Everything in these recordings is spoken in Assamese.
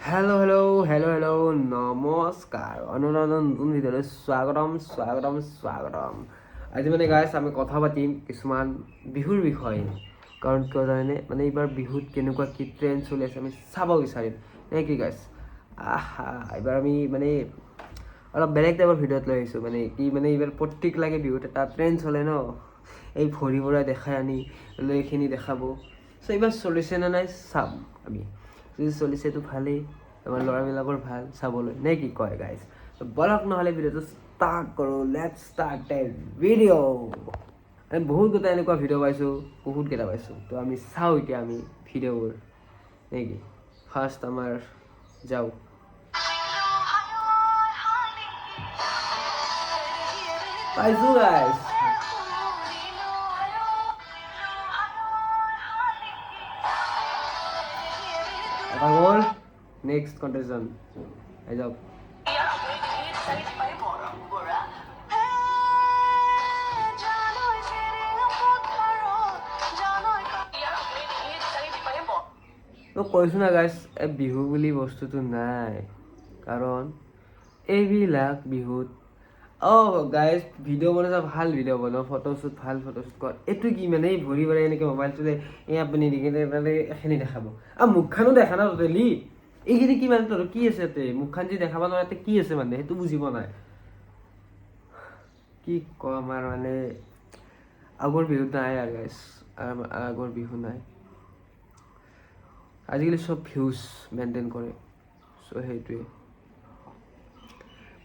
হেল্ল' নমস্কাৰ নতুন ভিডিঅ'লৈ স্বাগতম আজি মানে গাইছ আমি কথা পাতিম কিছুমান বিহুৰ বিষয়ে কাৰণ কিয় জানেনে মানে এইবাৰ বিহুত কেনেকুৱা কি ট্ৰেণ্ড চলি আছে আমি চাব বিচাৰিম নে কি গাইছ এইবাৰ আমি মানে অলপ বেলেগ টাইপৰ ভিডিঅ'ত লৈ আহিছোঁ মানে কি মানে এইবাৰ প্ৰত্যেক লাগে বিহুত এটা ট্ৰেণ্ড চলে ন এই ভৰি ভৰাই দেখাই আনি লৈ এইখিনি দেখাব চ' এইবাৰ চলিছে নে নাই চাম আমি যদি চলিছেতো ভালেই আমাৰ ল'ৰাবিলাকৰ ভাল চাবলৈ নে কি কয় গাইজ বলক নহ'লে ভিডিঅ'টো ষ্টাৰ্ট কৰোঁ লেটছ ষ্টাৰ্ট দ্য ভিডিঅ' আমি বহুতকেইটা এনেকুৱা ভিডিঅ' পাইছোঁ বহুতকেইটা পাইছোঁ তো আমি চাওঁ এতিয়া আমি ভিডিঅ'বোৰ নে কি ফাৰ্ষ্ট আমাৰ যাওঁ পাইছোঁ গাইজ এটা গ'ল নেক্সট কণ্টেষ্টেণ্ট আহি যাওক মই কৈছোঁ না গাইজ এই বিহু বুলি বস্তুটো নাই কাৰণ এইবিলাক বিহুত গাইজ ভিডিঅ' বনাইছা ভাল ভিডিঅ' বনাওঁ ফটোশ্বুট ভাল ফটোশ্বুট কৰ এইটো কি মানে এই ভৰি ভৰি এনেকৈ মোবাইলটো যে এই আপুনি মানে এখিনি দেখাব আৰু মুখখনো দেখা না টোটেলি এইখিনি কি মানে তোৰ কি আছে ইয়াতে মুখখন যি দেখাব নোৱাৰে ইয়াতে কি আছে মানে সেইটো বুজি পোৱা নাই কি ক'ম আৰু মানে আগৰ বিহুত নাই আৰু গাইজ আগৰ বিহু নাই আজিকালি চব ভিউজ মেইনটেইন কৰে চ' সেইটোৱে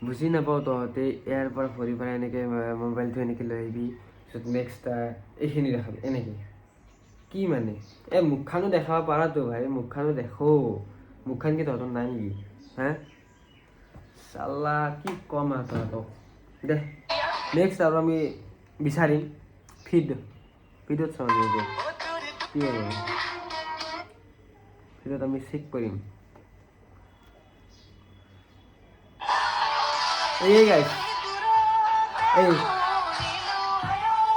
বুজি নাপাওঁ তহঁতে ইয়াৰ পৰা ভৰি পৰা এনেকৈ মোবাইলটো এনেকৈ লৈ আহিবি তাৰপিছত নেক্সট এইখিনি দেখাবি এনেকৈ কি মানে এই মুখখনো দেখাব পাৰাতো ভাই মুখখনো দেখো মুখখন কি তহঁতৰ নাই নেকি হা চাল্লা কি ক'ম আৰু তহঁতক দে নেক্সট আৰু আমি বিচাৰিম ফিডত চাওঁ আমি কি হ'ব ফিডত আমি চেক কৰিম এই গাইছ এই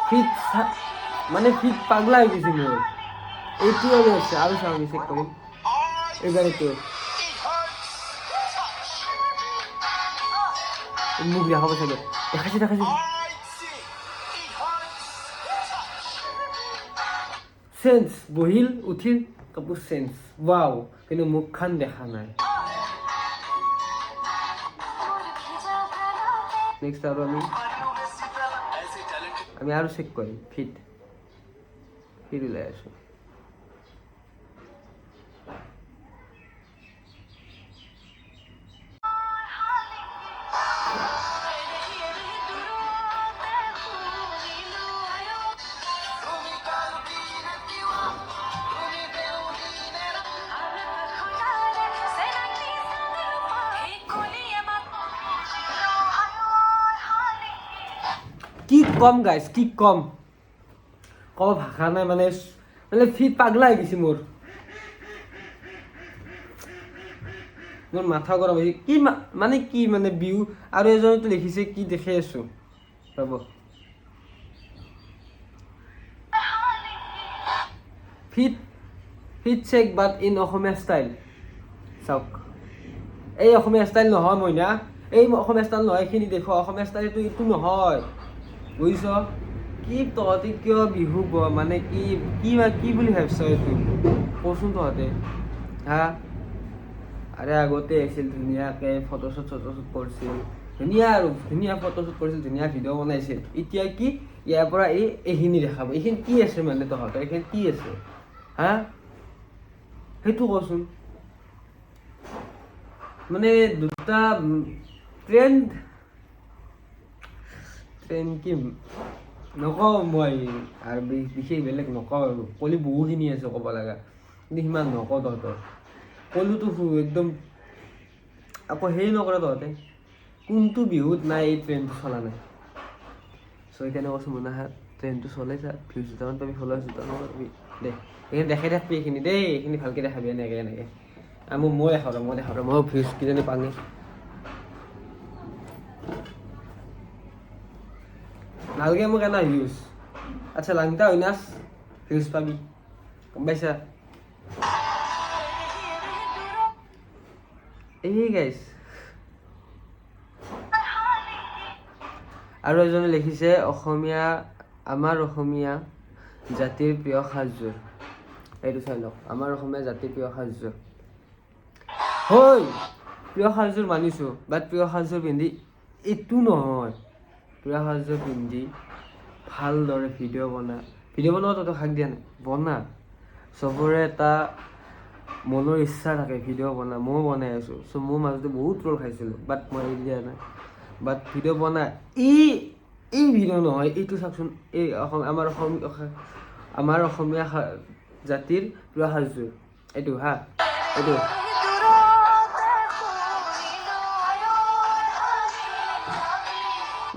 ফিট মানে ফিট পাগলা হৈ গৈছে মোৰ এইটো আমি আছে আৰু চাওঁ আমি চেক কৰিম এইবাৰ এইটো মুখ দেখাব চাগে দেখাইছে চেঞ্চ বহিল উঠিল কাপোৰ চেঞ্চ ৱাও কিন্তু মুখখন দেখা নাই নেক্সট আৰু আমি আৰু চেক কৰিম ফিট ওলাই আছোঁ কি কম গাইজ কি কম ক'ব ভাষা নাই মানে ফিট পাগলা হৈ গৈছে মোৰ মাথা গৰম হৈছে কি মানে কি মানে বিহু আৰু এজনেতো লিখিছে কি দেখি আছোঁ ৰ'ব fit check but in Assamese style চাওক এই অসমীয়া ষ্টাইল নহয় মইনা এই অসমীয়া ষ্টাইল নহয় এইখিনি দেখো অসমীয়া ষ্টাইলটো এইটো নহয় বুজিছ কি তহঁতে কিয় বিহু মানে কি বুলি ভাবিছ এইটো কচোন তহঁতে হা আৰে আগতে আহিছিল ধুনীয়াকৈ ফটোশ্বুট কৰিছিল ধুনীয়া ফটোশ্বুট কৰিছিল ধুনীয়া ভিডিঅ' বনাইছিল এতিয়া কি ইয়াৰ পৰা এইখিনি দেখাব এইখিনি কি আছে মানে তহঁতৰ এইখিনি কি আছে হা সেইটো কচোন মানে দুটা ট্ৰেণ্ড কি নকওঁ মই আৰু বিশেষ বেলেগ নকওঁ আৰু কলি বহুখিনি আছে ক'ব লগা কিন্তু সিমান নকওঁ তহঁতৰ কলোতো একদম আকৌ হেৰি নকৰে তহঁতে কোনটো বিহুত নাই এই ট্ৰেণ্ডটো চলা নাই চ' সেইকাৰণে কৈছোঁ মোনাহাত ট্ৰেণ্ডটো চলে যা ভিউজ দুটামান পাবি ফ'লোৱাৰ্ছ দুটামান পাবি দে এইখিনি দেখাই থাকবি এইখিনি দেই এইখিনি ভালকৈ দেখাবি এনেকৈ আৰু মই দেখাওঁ মই ভিউজ কিজানি পাঙি নালগে মোক এনা ভিউজ আচ্ছা লাংটা হইনাস ভিউজ পাবি গম পাইছা এই গাইছ আৰু এজনে লিখিছে আমাৰ অসমীয়া জাতিৰ প্ৰিয় সাজযোৰ। এইটো চাই লওক, আমাৰ অসমীয়া জাতিৰ প্ৰিয় সাজযোৰ। হয় প্ৰিয় সাজযোৰ মানিছোঁ, বাট প্ৰিয় সাজযোৰ পিন্ধি এইটো নহয়। প্ৰিয় সাজযোৰ পিন্ধি ভালদৰে ভিডিঅ' বনোৱা তহঁতক হাক দিয়া নাই, বনা। চবৰে এটা মনৰ ইচ্ছা থাকে ভিডিঅ' বনা, ময়ো বনাই আছোঁ। চ' মোৰ মাজতে বহুত ট্ৰল খাইছিলোঁ, বাট মই এৰি দিয়া নাই। বাট ভিডিঅ' বনাই এই ভিডিঅ' নহয়, এইটো চাওকচোন। এই আমাৰ অসমীয়া জাতিৰ প্ৰিয় সাজযোৰ এইটো হা, এইটো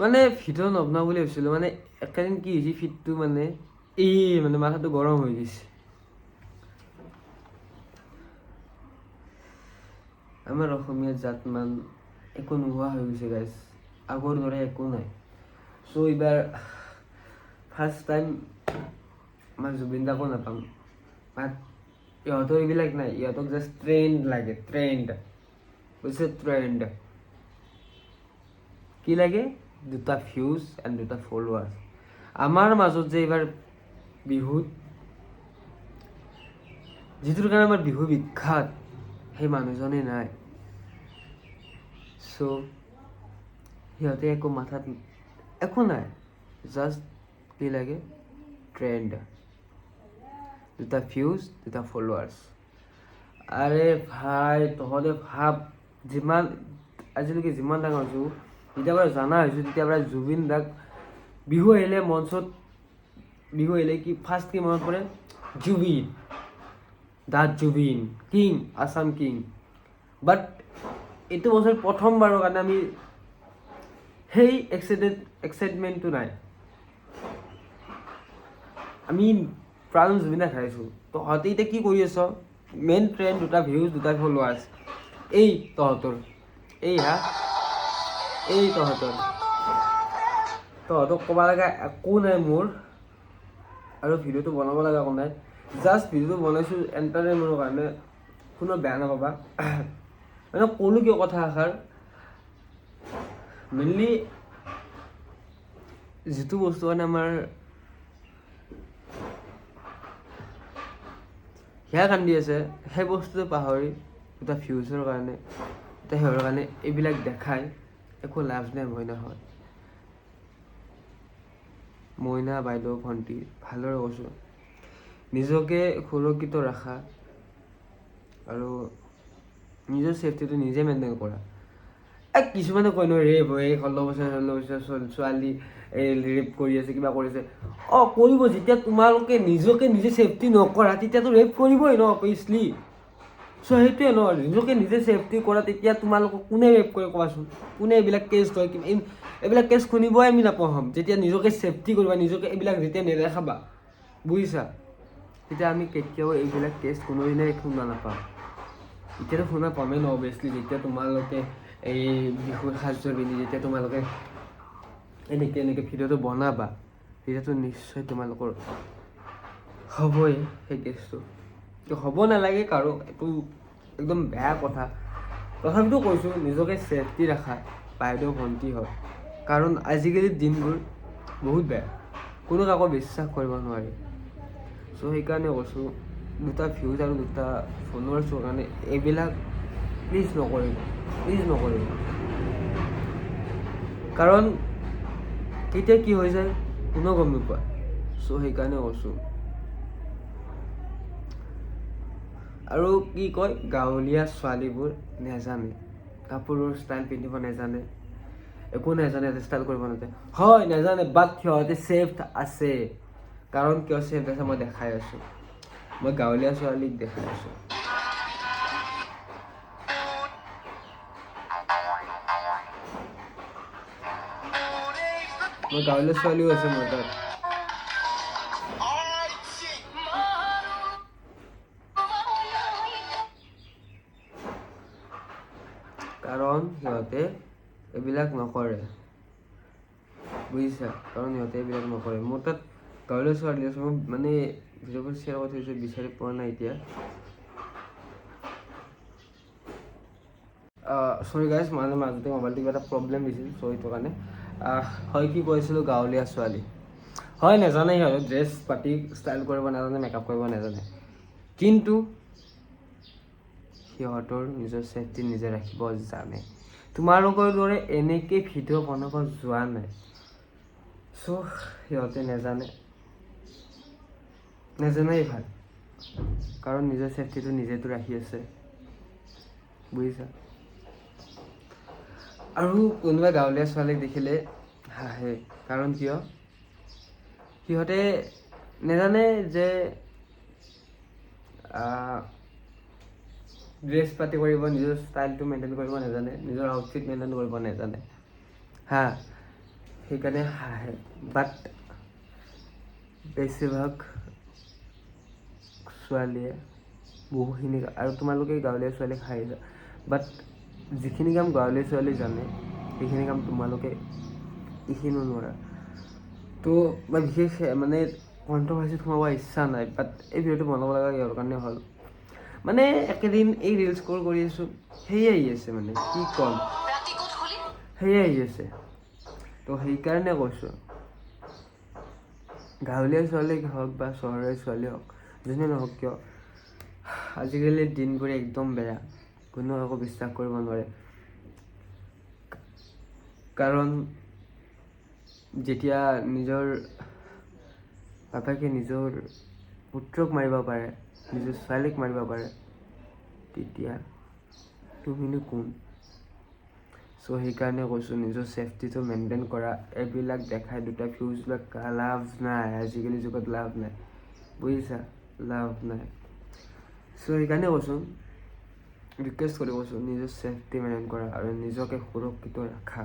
মানে ভিডিঅ' নবনাওঁ বুলি ভাবিছিলোঁ। মানে একেদিন কি হৈছে ফিটটো মানে মাথাটো গৰম হৈ গৈছে। আমাৰ অসমীয়া জাতমান একো নোহোৱা হৈ গৈছে গাইজ, আগৰ দৰে একো নাই। চ' এইবাৰ ফাৰ্ষ্ট টাইম আমাৰ জুবিন দাকো নাপাম। বাট ইহঁতৰ এইবিলাক নাই, ইহঁতক জাষ্ট ট্ৰেণ্ড লাগে, ট্ৰেণ্ড বুজিছে, ট্ৰেণ্ড কি লাগে, 2টা ভিউজ এণ্ড 2টা ফলোৱাৰ্ছ। আমাৰ মাজত যে এইবাৰ বিহুত যিটোৰ কাৰণে আমাৰ বিহু বিখ্যাত, সেই মানুহজনেই নাই। চ' সিহঁতে একো মাথাত একো নাই, জাষ্ট কি লাগে, ট্ৰেণ্ড, 2টা ভিউজ 2টা ফলোৱাৰ্ছ। আৰে ভাই তহঁতে ভাব, আজিলৈকে যিমান ডাঙৰ হৈছোঁ, যেতিয়াৰ পৰা জানা হৈছোঁ তেতিয়াৰ পৰা জুবিন দাক বিহু আহিলে কি ফাৰ্ষ্ট কি মনত পৰে, জুবিন কিং, আছাম কিং। বাট এইটো বছৰ প্ৰথমবাৰৰ কাৰণে আমি সেই এক্সাইটমেণ্টটো নাই। আমি প্ৰাণ জুবিন দাক হেৰাইছোঁ। তহঁতে এতিয়া কি কৰি আছ, মেইন ট্ৰেণ্ড 2টা ভিউজ 2টা ফলোৱাৰ্ছ। এই তহঁতৰ তহঁতক ক'ব লগা একো নাই মোৰ, আৰু ভিডিঅ'টো বনাব লগা একো নাই। জাষ্ট ভিডিঅ'টো বনাইছোঁ এণ্টাৰটেইনমেণ্টৰ কাৰণে, কোনো বেয়া নাপাবা। মানে ক'লোঁ কিয় কথা এষাৰ, মেইনলি যিটো বস্তু মানে আমাৰ সেয়া কান্দি আছে, সেই বস্তুটো পাহৰি 2টা ভিউজৰ কাৰণে, সিহঁতৰ কাৰণে এইবিলাক দেখাই একো লাভ নাই। মইনা বাইদেউ ভণ্টি ভালদৰে কৈছোঁ, নিজকে সুৰক্ষিত ৰাখা আৰু নিজৰ ছেফটিটো নিজে মেইনটেইন কৰা। কিছুমানে কয় নহয় ৰেপ হয়, 16 বছৰ ছোৱালী ৰেপ কৰি আছে, কিবা কৰিছে। কৰিব, যেতিয়া তোমালোকে নিজকে নিজে ছেফটি নকৰা তেতিয়াতো ৰেপ কৰিবই ন, অবভিয়াছলি। চ' সেইটোৱে ন, নিজকে নিজে ছেফটি কৰা, তেতিয়া তোমালোকক কোনে ৰেপ কৰে কোৱাচোন, কোনে এইবিলাক কেছ লয়। এইবিলাক কেছ শুনিবই আমি নাপাহম। যেতিয়া নিজকে ছেফটি কৰিবা, নিজকে এইবিলাক যেতিয়া নেদেখাবা, বুজিছা, তেতিয়া আমি কেতিয়াও এইবিলাক কেছ কোনোদিনাই শুনা নাপাওঁ। এতিয়াতো শুনা পামেই ন, অবভিয়াছলি, যেতিয়া তোমালোকে এই বিহুৰ সাজযোৰ পিন্ধি যেতিয়া তোমালোকে এনেকৈ ভিডিঅ'টো বনাবা, তেতিয়াতো নিশ্চয় তোমালোকৰ হ'বই সেই কেছটো। হ'ব নালাগে কাৰো, এইটো একদম বেয়া কথা। তথাপিতো কৈছোঁ, নিজকে ছেফটি ৰাখা বাইদেউ ভণ্টি হওক, কাৰণ আজিকালিৰ দিনবোৰ বহুত বেয়া, কোনো কাকো বিশ্বাস কৰিব নোৱাৰি। চ' সেইকাৰণে কৈছোঁ, 2টা ভিউজ আৰু 2টা ফলোৱাৰ্ছৰ কাৰণে এইবিলাক প্লিজ নকৰিব। কাৰণ কেতিয়া কি হৈ যায় কোনেও গম নোপোৱা। চ' সেইকাৰণে কৈছোঁ। আৰু কি কয়, গাঁৱলীয়া ছোৱালীবোৰ নেজানে, কাপোৰৰ ষ্টাইল পিন্ধিব নেজানে, একো নেজানে, ষ্টাইল কৰিব নাজানে। হয় নেজানে, বাট সিহঁতে ছেফ আছে। কাৰণ কিয় ছেফ আছে মই দেখাই আছোঁ, মই গাঁৱলীয়া ছোৱালীক দেখাই আছোঁ। গাঁৱলীয়া ছোৱালীও আছে মোৰ তাত। কাৰণ সিহঁতে এইবিলাক নকৰে, বুজিছা, মোৰ তাত গাঁৱলীয়া ছোৱালী আছে। মই মানে ভিডিঅ'বোৰ শ্বেয়াৰ কৰি থৈছোঁ, বিচাৰি পোৱা নাই এতিয়া। চৰি গাইজ মানে মাজতে মোবাইলটো কিবা এটা প্ৰব্লেম দিছিল চ' সেইটো কাৰণে হয় কি কৈছিলোঁ গাঁৱলীয়া ছোৱালী হয় নাজানে সিহঁতে ড্ৰেছ পাতি ষ্টাইল কৰিব নাজানে মেকআপ কৰিব নাজানে কিন্তু সিহঁতৰ নিজৰ ছেফটি নিজে ৰাখিব জানে তোমালোকৰ দৰে এনেকৈ ভিডিঅ' বনাব যোৱা নাই চ' সিহঁতে নাজানেই ভাল কাৰণ নিজৰ ছেফটিটো নিজেতো ৰাখি আছে বুজিছা আৰু কোনোবা গাঁৱলীয়া ছোৱালীক দেখিলে হাঁহে কাৰণ কিয় সিহঁতে নাজানে যে ড্ৰেছ পাতি কৰিব নিজৰ ষ্টাইলটো মেইনটেইন কৰিব নাজানে নিজৰ আউটফিট মেইনটেইন কৰিব নাজানে হা সেইকাৰণে হাঁহে বাট বেছিভাগ ছোৱালীয়ে বহুখিনি আৰু তোমালোকে গাঁৱলীয়া ছোৱালীক হাঁহিছা বাট যিখিনি কাম গাঁৱলীয়া ছোৱালী জানে সেইখিনি কাম তোমালোকে এইখিনিও নোৱাৰা তো মই বিশেষ মানে কণ্ট্ৰভাৰ্চিত সোমাব ইচ্ছা নাই বাট এই ভিডিঅ'টো বনাব লগা ইয়াৰ কাৰণে হ'ল মানে একেদিন এই ৰিল স্ক্ৰল কৰি আছোঁ সেয়ে আহি আছে মানে কি ক'ম সেয়ে আহি আছে তো সেইকাৰণে কৈছোঁ গাঁৱলীয়া ছোৱালী হওক বা চহৰীয়া ছোৱালী হওক যোনে নহওক কিয় আজিকালি দিনবোৰ একদম বেয়া কোনো একো বিশ্বাস কৰিব নোৱাৰে কাৰণ যেতিয়া নিজৰ বাপেকে নিজৰ পুত্ৰক মাৰিব পাৰে নিজৰ ছোৱালীক মাৰিব পাৰে তেতিয়া তুমিনো কোন চ' সেইকাৰণে কৈছোঁ নিজৰ ছেফটিটো মেইনটেইন কৰা এইবিলাক দেখাই দুটা ভিউজবিলাক লাভ নাই আজিকালি যুগত লাভ নাই বুজিছা লাভ নাই চ' সেইকাৰণে কৈছোঁ ৰিকুৱেষ্ট কৰি কৈছোঁ নিজৰ ছেফটি মেইনটেইন কৰা আৰু নিজকে সুৰক্ষিত ৰাখা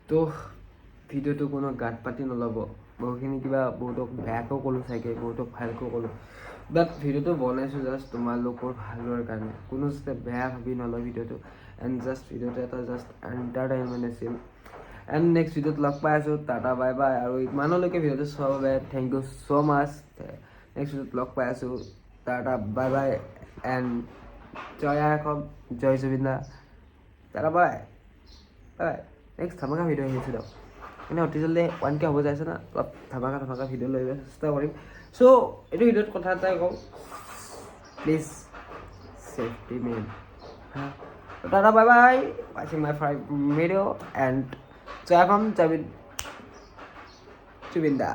তো ভিডিঅ'টো কোনো গাত পাতি নল'ব বহুখিনি কিবা বহুতক বেয়াকৈ ক'লোঁ চাগে বহুতক ভালকৈ ক'লোঁ বাট ভিডিঅ'টো বনাইছোঁ জাষ্ট তোমালোকৰ ভালৰ কাৰণে কোনো যাতে বেয়া ভাবি নলয় ভিডিঅ'টো এণ্ড জাষ্ট ভিডিঅ'টো এটা জাষ্ট এণ্টাৰটেইনমেণ্ট আছিল এণ্ড নেক্সট ভিডিঅ'ত লগ পাই আছোঁ টাটা বাই বাই আৰু ইমানলৈকে ভিডিঅ'টো চোৱাৰ বাবে thank you so' much next ভিডিঅ'ত লগ পাই আছোঁ টাটা বাই বাই এণ্ড জয় অসম জয় Zubeen da tata bye bye next ধামাকা ভিডিঅ' আহি আছে দিয়ক মানে অতি জলদি 1K হ'ব যাইছে না অলপ ধামাকা ভিডিঅ' লৈ চেষ্টা কৰিম চ' এইটো ভিডিঅ'ত কথা এটাই কওঁ প্লিজ ছেফটি মেইন হা টাটা বাই বাই ৱাচিং মাই ফাইভ ভিডিঅ' এণ্ড জয় অসম জুবিন দা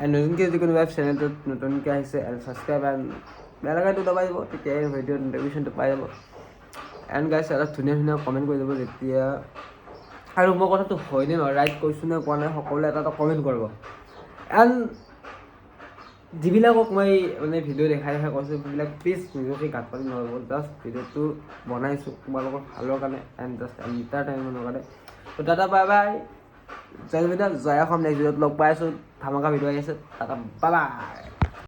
এণ্ড নতুনকৈ যদি কোনোবা চেনেলটোত নতুনকৈ আহিছে এণ্ড ছাবস্ক্ৰাইব এণ্ড বেল আইকনটো দবাই দিব তেতিয়াই ভিডিঅ'ৰ নটিফিকেশ্যনটো পাই যাব এণ্ড গাইছ অলপ ধুনীয়া কমেণ্ট কৰি দিব যেতিয়া আৰু মই কথাটো হয়নে নহয় ৰাইট কৈছোঁ নে কোৱা নাই সকলোৱে এটা কমেণ্ট কৰিব এণ্ড যিবিলাকক মই মানে ভিডিঅ' দেখাই কৈছোঁ সেইবিলাক প্লিজ নিজকে গাত পাতি নল'ব জাষ্ট ভিডিঅ'টো বনাইছোঁ তোমালোকৰ ভালৰ কাৰণে এণ্ড জাষ্ট এণ্টাৰটেইনমেণ্টৰ কাৰণে তো টাটা বাই বাই জয় জুবিন দা জয় অসম নেক্সট ভিডিঅ'ত লগ পাই আছোঁ ধামাকা ভিডিঅ' আহি আছে টাটা বাই বাই